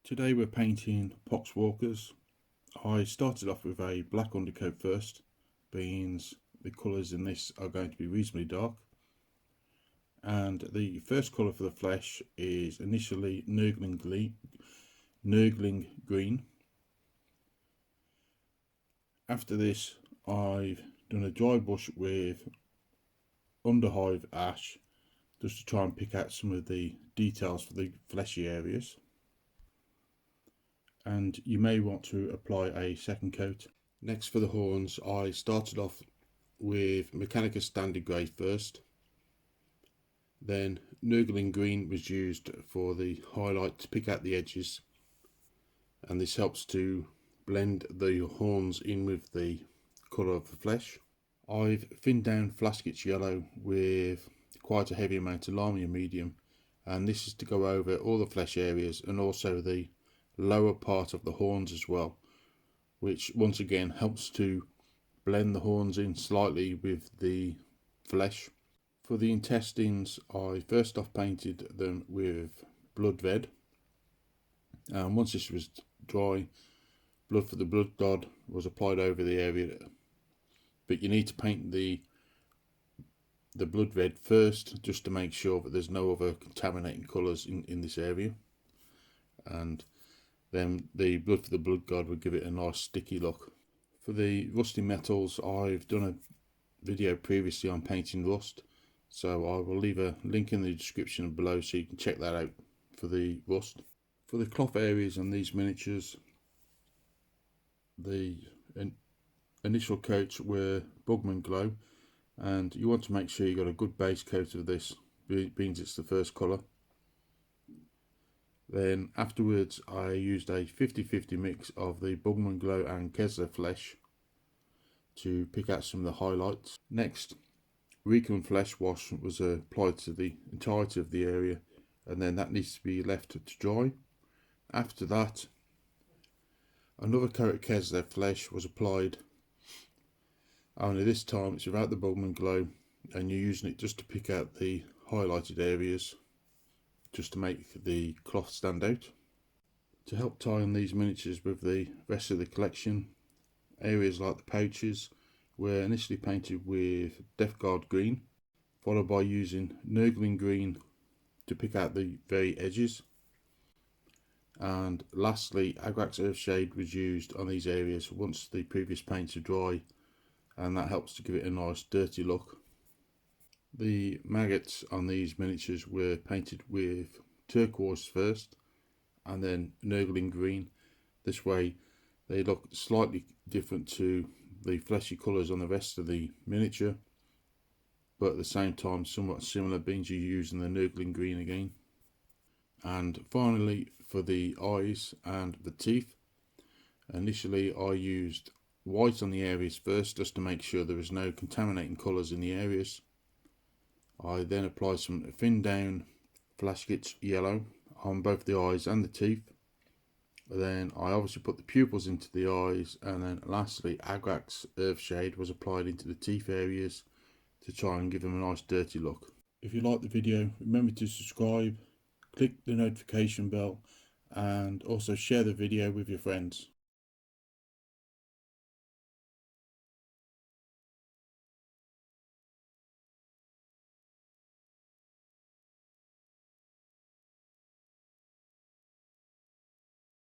Today we're painting Poxwalkers. I started off with a black undercoat first, being the colours in this are going to be reasonably dark. And the first colour for the flesh is initially Nurgling Green. After this I've done a dry brush with Underhive Ash just to try and pick out some of the details for the fleshy areas. And you may want to apply a second coat. Next, for the horns, I started off with Mechanica Standard Grey first. Then Nurgling Green was used for the highlight to pick out the edges, and this helps to blend the horns in with the colour of the flesh. I've thinned down Flasket's Yellow with quite a heavy amount of Lamia Medium, and this is to go over all the flesh areas and also the lower part of the horns as well, which once again helps to blend the horns in slightly with the flesh. For the intestines, I first off painted them with blood red, and once this was dry, blood for the blood god was applied over the area, but you need to paint the blood red first just to make sure that there's no other contaminating colours in this area, and then the blood for the blood god would give it a nice sticky look. For the rusty metals, I've done a video previously on painting rust, so I will leave a link in the description below so you can check that out for the rust. For the cloth areas on these miniatures, the initial coats were Bugman Glow, and you want to make sure you got a good base coat of this, being it's the first colour. Then afterwards I used a 50-50 mix of the Bugman Glow and Kesler Flesh to pick out some of the highlights. Next, Recon Flesh Wash was applied to the entirety of the area, and then that needs to be left to dry. After that, another coat of Kesler Flesh was applied, only this time it's without the Bugman Glow, and you're using it just to pick out the highlighted areas, just to make the cloth stand out. To help tie on these miniatures with the rest of the collection, areas like the pouches were initially painted with Death Guard Green, followed by using Nurgling Green to pick out the very edges, and lastly Agrax Earthshade was used on these areas once the previous paints are dry, and that helps to give it a nice dirty look. The maggots on these miniatures were painted with turquoise first and then Nurgling Green. This way they look slightly different to the fleshy colours on the rest of the miniature, but at the same time somewhat similar, being you're using the Nurgling Green again. And finally, for the eyes and the teeth, initially I used white on the areas first just to make sure there was no contaminating colours in the areas. I then applied some thinned down Flasket's Yellow on both the eyes and the teeth. Then I obviously put the pupils into the eyes, and then lastly Agrax Earthshade was applied into the teeth areas to try and give them a nice dirty look. If you like the video, remember to subscribe, click the notification bell, and also share the video with your friends.